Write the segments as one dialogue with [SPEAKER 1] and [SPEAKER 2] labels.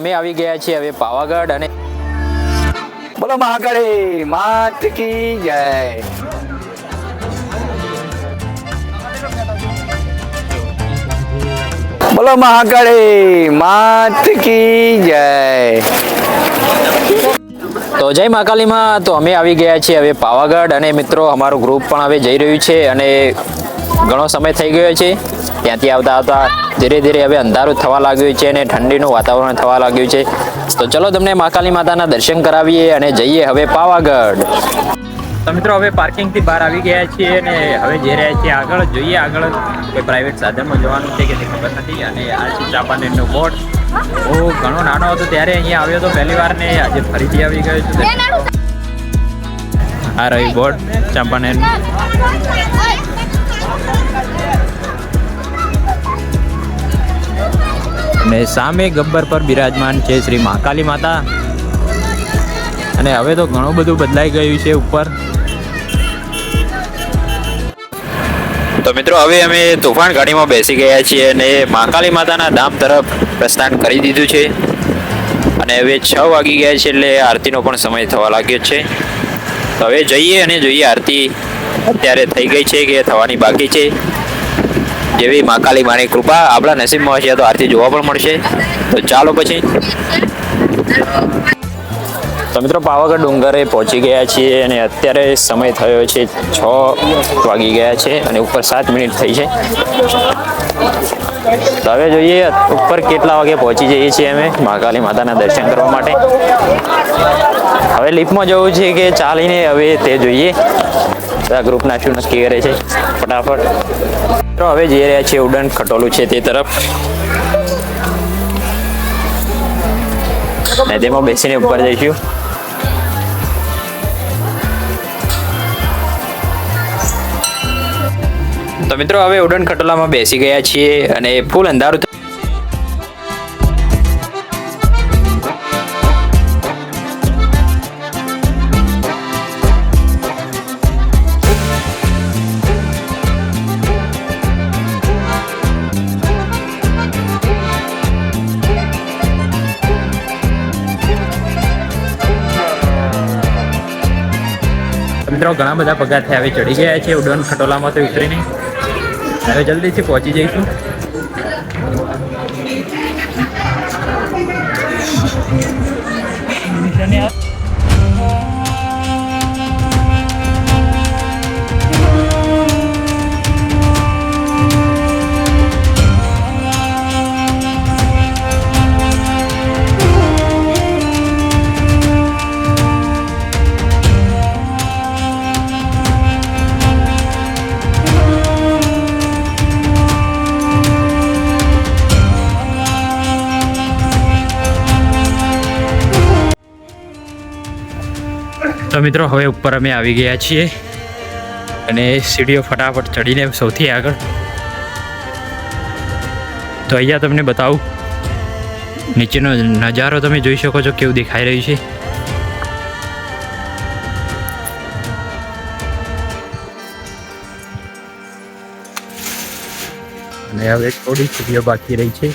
[SPEAKER 1] અમે આવી ગયા છીએ હવે પાવાગઢ અને
[SPEAKER 2] બોલો મહાકાળી માત કી જય. બોલો મહાકાળી માત કી જય.
[SPEAKER 1] તો જય મહાકાલીમાં. તો અમે આવી ગયા છીએ હવે પાવાગઢ અને મિત્રો અમારું ગ્રુપ પણ હવે જઈ રહ્યું છે અને ઘણો સમય થઈ ગયો છે ત્યાંથી આવતા આવતા. ધીરે ધીરે હવે અંધારું થવા લાગ્યું છે અને ઠંડીનું વાતાવરણ થવા લાગ્યું છે. તો ચલો તમને મહાકાલી માતાના દર્શન કરાવીએ અને જઈએ હવે પાવાગઢ. તો મિત્રો હવે પાર્કિંગથી બહાર આવી ગયા છીએ અને હવે જઈ રહ્યા છીએ આગળ. જોઈએ આગળ કોઈ પ્રાઇવેટ સાધનમાં જવાનું છે કે તે ખબર નથી. અને આ છે ચાંપાનેરનો બોર્ડ. હું ઘણો નાનો હતો ત્યારે અહીંયા આવ્યો હતો પહેલી વાર ને આજે ફરીથી આવી ગયો છું. આ રહ્યું બોર્ડ ચાંપાનેરનું. અને સામે ગબ્બર પર બિરાજમાન છે શ્રી મહાકાલી માતા. અને હવે તો ઘણું બધું બદલાઈ ગયું છે ઉપર. તો મિત્રો હવે અમે તોફાન ગાડીમાં બેસી ગયા છીએ અને મહાકાલી માતાના ધામ તરફ પ્રસ્થાન કરી દીધું છે. અને હવે 6 વાગી ગયા છે એટલે આરતીનો પણ સમય થવા લાગ્યો છે. તો હવે જઈએ અને જોઈએ આરતી અત્યારે થઈ ગઈ છે કે થવાની બાકી છે. જેવી મહાકાલી માની કૃપા આપણા નસીબમાં હશે તો આરતી જોવા પણ મળશે. તો ચાલો પછી. તો મિત્રો પાવાગઢ ડુંગરે પહોંચી ગયા છીએ અને અત્યારે સમય થયો છે 6 વાગી ગયા છે અને ઉપર 7 મિનિટ થઈ છે. તો હવે જોઈએ ઉપર કેટલા વાગે પહોંચી જઈએ છીએ અમે મહાકાલી માતાના દર્શન કરવા માટે. હવે લિફ્ટમાં જવું છે કે ચાલીને હવે તે જોઈએ. ગ્રુપના શું નક્કી કરે છે ફટાફટ. તો હવે જઈ રહ્યા છીએ ઉડન ખટોલું છે તે તરફ. અને તેમાં બેસીને ઉપર જઈશું. તો મિત્રો હવે ઉડન ખટોલામાં બેસી ગયા છીએ અને ફૂલ અંધારું. મિત્રો ઘણા બધા પગથિયા હવે ચડી ગયા છે ઉડન ખટોલામાં તો ઉતરીને. હવે જલ્દીથી પહોંચી જઈશું. તો મિત્રો હવે ઉપર અમે આવી ગયા છીએ અને સીડીઓ ફટાફટ ચડીને સૌથી આગળ. તો અહીંયા તમને બતાવું નીચેનો નજારો તમે જોઈ શકો છો કેવું દેખાઈ રહ્યું છે. અને હવે થોડી સીડીઓ બાકી રહી છે.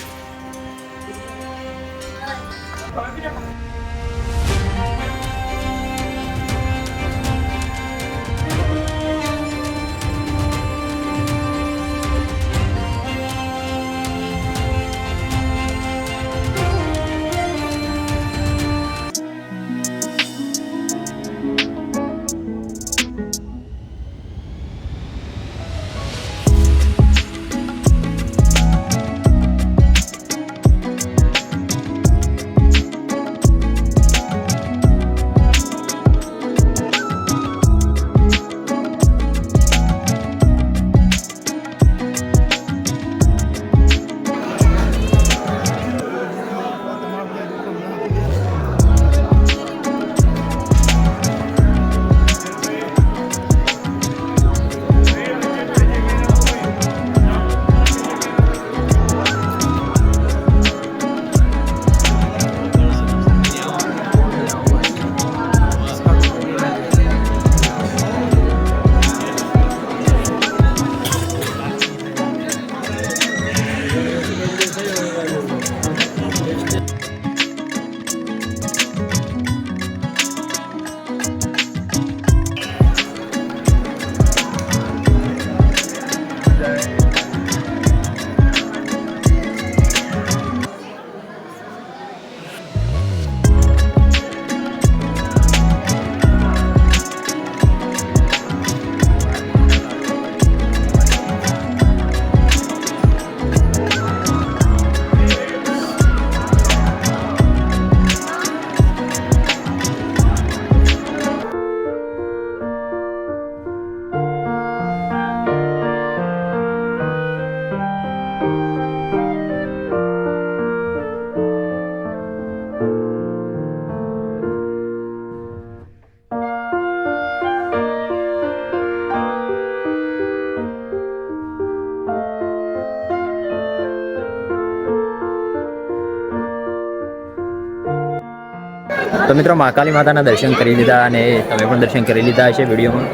[SPEAKER 1] તો મિત્રો મહાકાલી માતાના દર્શન કરી લીધા અને તમે પણ દર્શન કરી લીધા હશે વિડીયોમાં.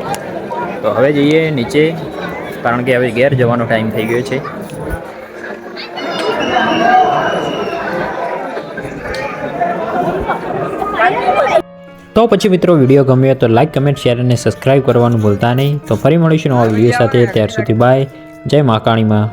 [SPEAKER 1] તો હવે જઈએ નીચે, કારણ કે હવે ઘેર જવાનો ટાઈમ થઈ ગયો છે. તો પછી મિત્રો વિડીયો ગમ્યો તો લાઈક, કમેન્ટ, શેર અને સબસ્ક્રાઈબ કરવાનું ભૂલતા નહીં. તો ફરી મળીશું નવા વિડીયો સાથે. ત્યાર સુધી બાય. જય મહાકાળી માં.